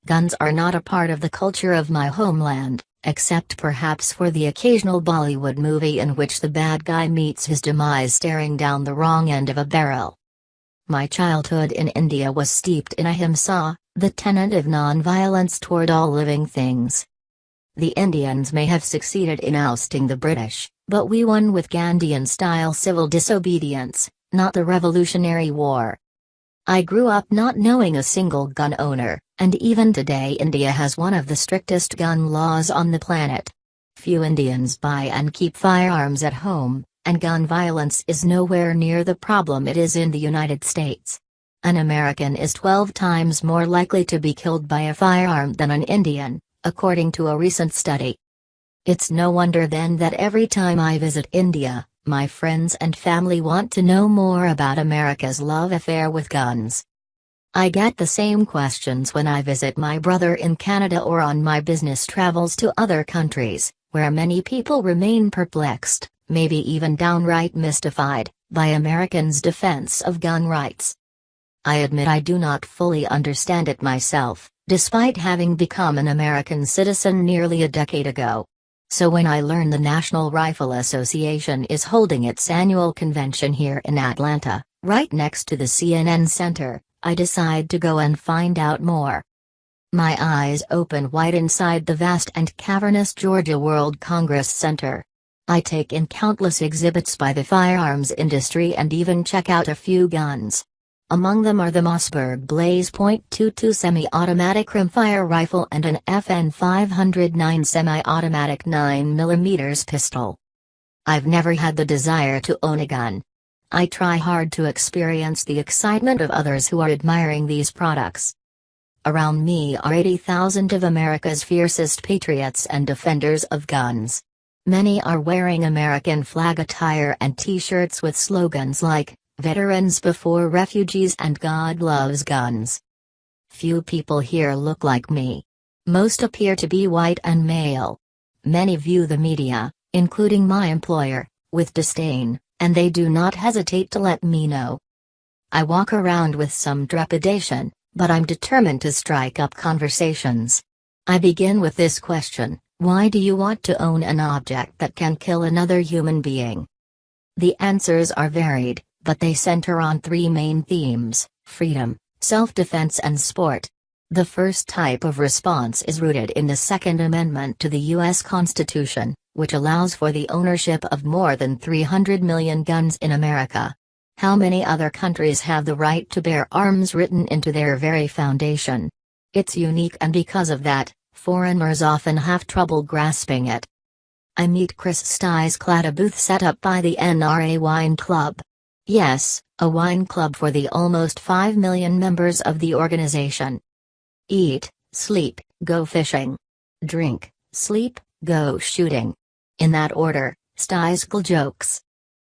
Guns are not a part of the culture of my homeland, except perhaps for the occasional Bollywood movie in which the bad guy meets his demise staring down the wrong end of a barrel. My childhood in India was steeped in ahimsa, the tenet of non-violence toward all living things. The Indians may have succeeded in ousting the British, but we won with Gandhian-style civil disobedience, not the Revolutionary War. I grew up not knowing a single gun owner, and even today India has one of the strictest gun laws on the planet. Few Indians buy and keep firearms at home, and gun violence is nowhere near the problem it is in the United States. An American is 12 times more likely to be killed by a firearm than an Indian, according to a recent study. It's no wonder then that every time I visit India, my friends and family want to know more about America's love affair with guns. I get the same questions when I visit my brother in Canada or on my business travels to other countries, where many people remain perplexed, maybe even downright mystified, by Americans' defense of gun rights. I admit I do not fully understand it myself, despite having become an American citizen nearly a decade ago. So when I learn the National Rifle Association is holding its annual convention here in Atlanta, right next to the CNN Center, I decide to go and find out more. My eyes open wide inside the vast and cavernous Georgia World Congress Center. I take in countless exhibits by the firearms industry and even check out a few guns. Among them are the Mossberg Blaze .22 semi-automatic rimfire rifle and an FN 509 semi-automatic 9mm pistol. I've never had the desire to own a gun. I try hard to experience the excitement of others who are admiring these products. Around me are 80,000 of America's fiercest patriots and defenders of guns. Many are wearing American flag attire and t-shirts with slogans like, "Veterans before refugees" and "God loves guns." Few people here look like me. Most appear to be white and male. Many view the media, including my employer, with disdain, and they do not hesitate to let me know. I walk around with some trepidation, but I'm determined to strike up conversations. I begin with this question: why do you want to own an object that can kill another human being? The answers are varied, but they center on three main themes: freedom, self-defense and sport. The first type of response is rooted in the Second Amendment to the U.S. Constitution, which allows for the ownership of more than 300 million guns in America. How many other countries have the right to bear arms written into their very foundation? It's unique, and because of that, foreigners often have trouble grasping it. I meet Chris Stiles at a booth set up by the NRA Wine Club. Yes, a wine club for the almost 5 million members of the organization. Eat, sleep, go fishing. Drink, sleep, go shooting. In that order, Stiles jokes.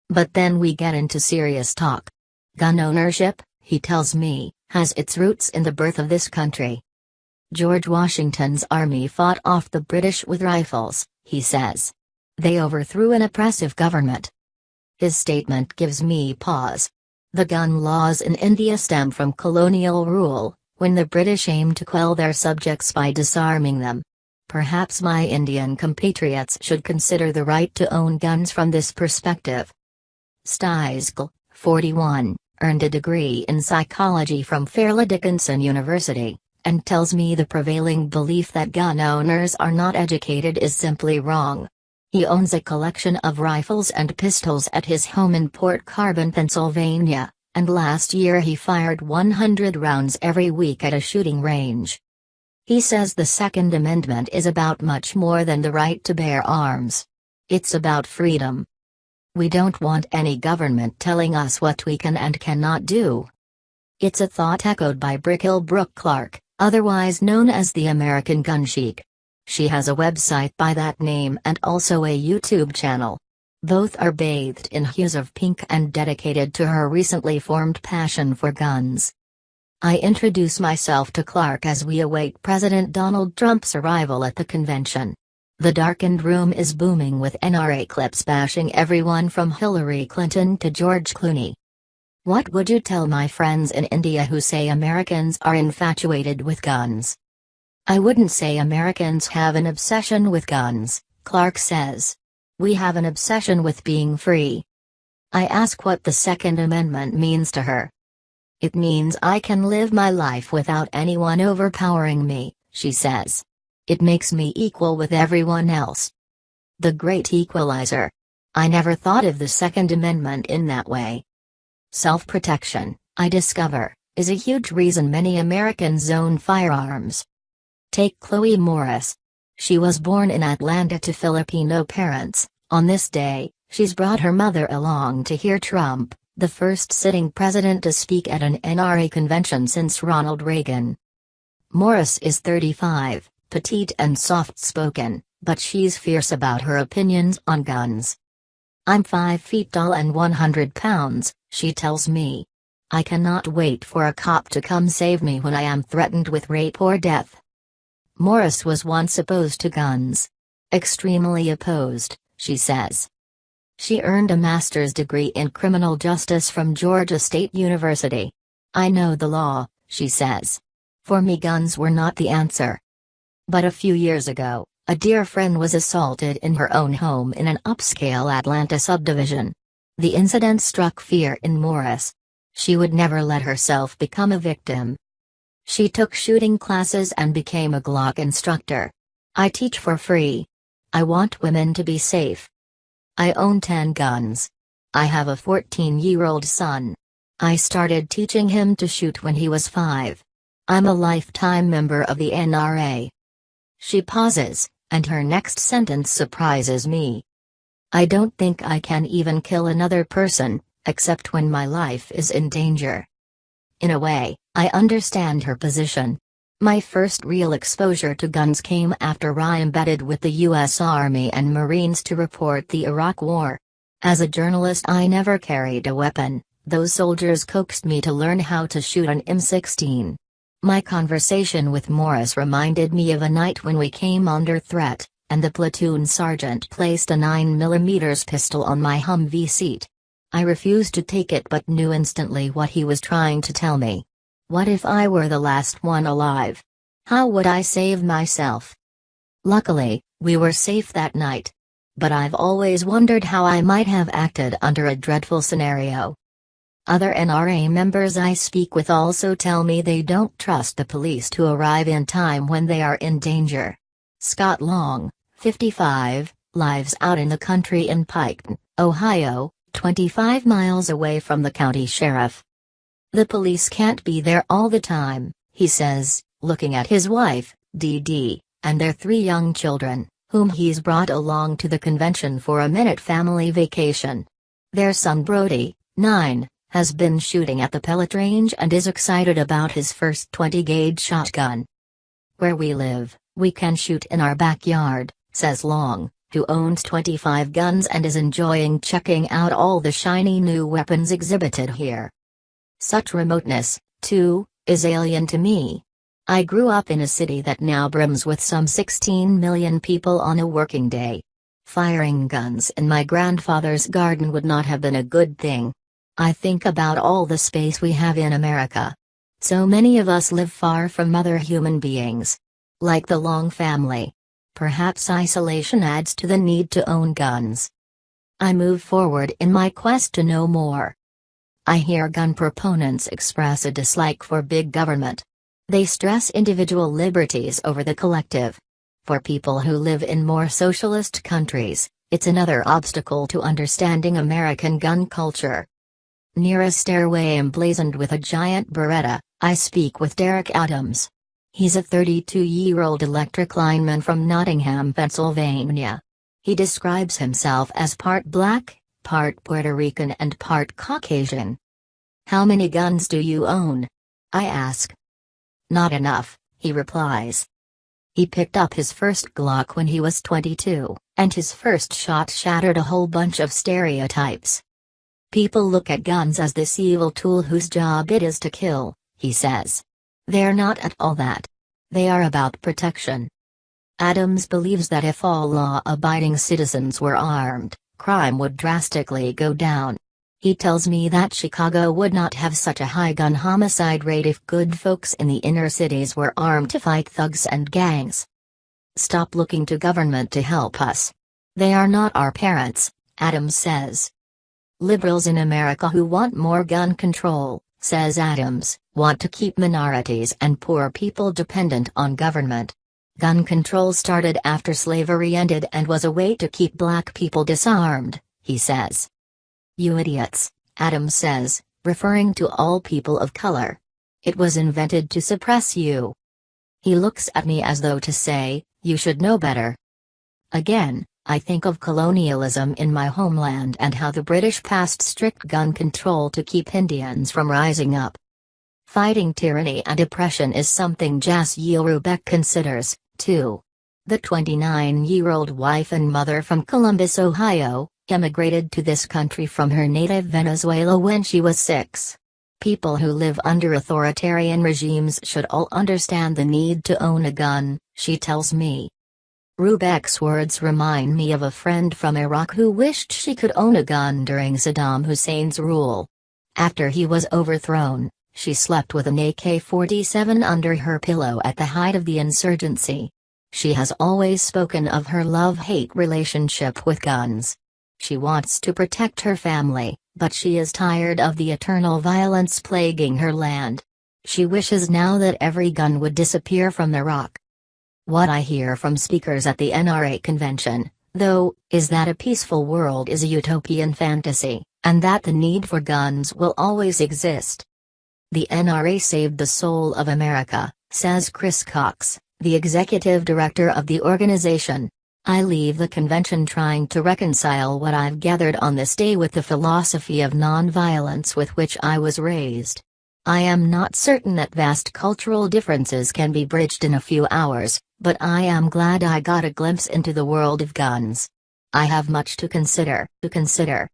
But then we get into serious talk. Gun ownership, he tells me, has its roots in the birth of this country. George Washington's army fought off the British with rifles, he says. They overthrew an oppressive government. His statement gives me pause. The gun laws in India stem from colonial rule, when the British aimed to quell their subjects by disarming them. Perhaps my Indian compatriots should consider the right to own guns from this perspective. Stiles, 41, earned a degree in psychology from Fairleigh Dickinson University, and tells me the prevailing belief that gun owners are not educated is simply wrong. He owns a collection of rifles and pistols at his home in Port Carbon, Pennsylvania, and last year he fired 100 rounds every week at a shooting range. He says the Second Amendment is about much more than the right to bear arms. It's about freedom. We don't want any government telling us what we can and cannot do. It's a thought echoed by Brickell Brooke Clark, otherwise known as the American Gun Chic. She has a website by that name and also a YouTube channel. Both are bathed in hues of pink and dedicated to her recently formed passion for guns. I introduce myself to Clark as we await President Donald Trump's arrival at the convention. The darkened room is booming with NRA clips bashing everyone from Hillary Clinton to George Clooney. What would you tell my friends in India who say Americans are infatuated with guns? I wouldn't say Americans have an obsession with guns, Clark says. We have an obsession with being free. I ask what the Second Amendment means to her. It means I can live my life without anyone overpowering me, she says. It makes me equal with everyone else. The great equalizer. I never thought of the Second Amendment in that way. Self-protection, I discover, is a huge reason many Americans own firearms. Take Chloe Morris. She was born in Atlanta to Filipino parents. On this day, she's brought her mother along to hear Trump, the first sitting president to speak at an NRA convention since Ronald Reagan. Morris is 35, petite and soft-spoken, but she's fierce about her opinions on guns. I'm 5 feet tall and 100 pounds, she tells me. I cannot wait for a cop to come save me when I am threatened with rape or death. Morris was once opposed to guns. Extremely opposed, she says. She earned a master's degree in criminal justice from Georgia State University. I know the law, she says. For me, guns were not the answer. But a few years ago, a dear friend was assaulted in her own home in an upscale Atlanta subdivision. The incident struck fear in Morris. She would never let herself become a victim. She took shooting classes and became a Glock instructor. I teach for free. I want women to be safe. I own 10 guns. I have a 14-year-old son. I started teaching him to shoot when he was 5. I'm a lifetime member of the NRA. She pauses, and her next sentence surprises me. I don't think I can even kill another person, except when my life is in danger. In a way, I understand her position. My first real exposure to guns came after I embedded with the U.S. Army and Marines to report the Iraq War. As a journalist, I never carried a weapon. Those soldiers coaxed me to learn how to shoot an M16. My conversation with Morris reminded me of a night when we came under threat, and the platoon sergeant placed a 9mm pistol on my Humvee seat. I refused to take it but knew instantly what he was trying to tell me. What if I were the last one alive? How would I save myself? Luckily, we were safe that night. But I've always wondered how I might have acted under a dreadful scenario. Other NRA members I speak with also tell me they don't trust the police to arrive in time when they are in danger. Scott Long, 55, lives out in the country in Piketon, Ohio, 25 miles away from the county sheriff. The police can't be there all the time, he says, looking at his wife, Dee Dee, and their 3 young children, whom he's brought along to the convention for a minute family vacation. Their son Brody, 9, has been shooting at the pellet range and is excited about his first 20-gauge shotgun. Where we live, we can shoot in our backyard, says Long, who owns 25 guns and is enjoying checking out all the shiny new weapons exhibited here. Such remoteness, too, is alien to me. I grew up in a city that now brims with some 16 million people on a working day. Firing guns in my grandfather's garden would not have been a good thing. I think about all the space we have in America. So many of us live far from other human beings. Like the Long family. Perhaps isolation adds to the need to own guns. I move forward in my quest to know more. I hear gun proponents express a dislike for big government. They stress individual liberties over the collective. For people who live in more socialist countries, it's another obstacle to understanding American gun culture. Near a stairway emblazoned with a giant Beretta, I speak with Derek Adams. He's a 32-year-old electric lineman from Nottingham, Pennsylvania. He describes himself as part black, part Puerto Rican and part Caucasian. How many guns do you own? I ask. Not enough, he replies. He picked up his first Glock when he was 22, and his first shot shattered a whole bunch of stereotypes. People look at guns as this evil tool whose job it is to kill, he says. They're not at all that. They are about protection. Adams believes that if all law-abiding citizens were armed, crime would drastically go down. He tells me that Chicago would not have such a high gun homicide rate if good folks in the inner cities were armed to fight thugs and gangs. Stop looking to government to help us. They are not our parents, Adams says. Liberals in America who want more gun control, says Adams, want to keep minorities and poor people dependent on government. Gun control started after slavery ended and was a way to keep black people disarmed, he says. You idiots, Adams says, referring to all people of color. It was invented to suppress you. He looks at me as though to say, you should know better. Again, I think of colonialism in my homeland and how the British passed strict gun control to keep Indians from rising up. Fighting tyranny and oppression is something Jas Rubeck considers, too. The 29-year-old wife and mother from Columbus, Ohio, immigrated to this country from her native Venezuela when she was 6. People who live under authoritarian regimes should all understand the need to own a gun, she tells me. Rubeck's words remind me of a friend from Iraq who wished she could own a gun during Saddam Hussein's rule. After he was overthrown, she slept with an AK-47 under her pillow at the height of the insurgency. She has always spoken of her love-hate relationship with guns. She wants to protect her family, but she is tired of the eternal violence plaguing her land. She wishes now that every gun would disappear from Iraq. What I hear from speakers at the NRA convention, though, is that a peaceful world is a utopian fantasy, and that the need for guns will always exist. The NRA saved the soul of America, says Chris Cox, the executive director of the organization. I leave the convention trying to reconcile what I've gathered on this day with the philosophy of nonviolence with which I was raised. I am not certain that vast cultural differences can be bridged in a few hours, but I am glad I got a glimpse into the world of guns. I have much to consider.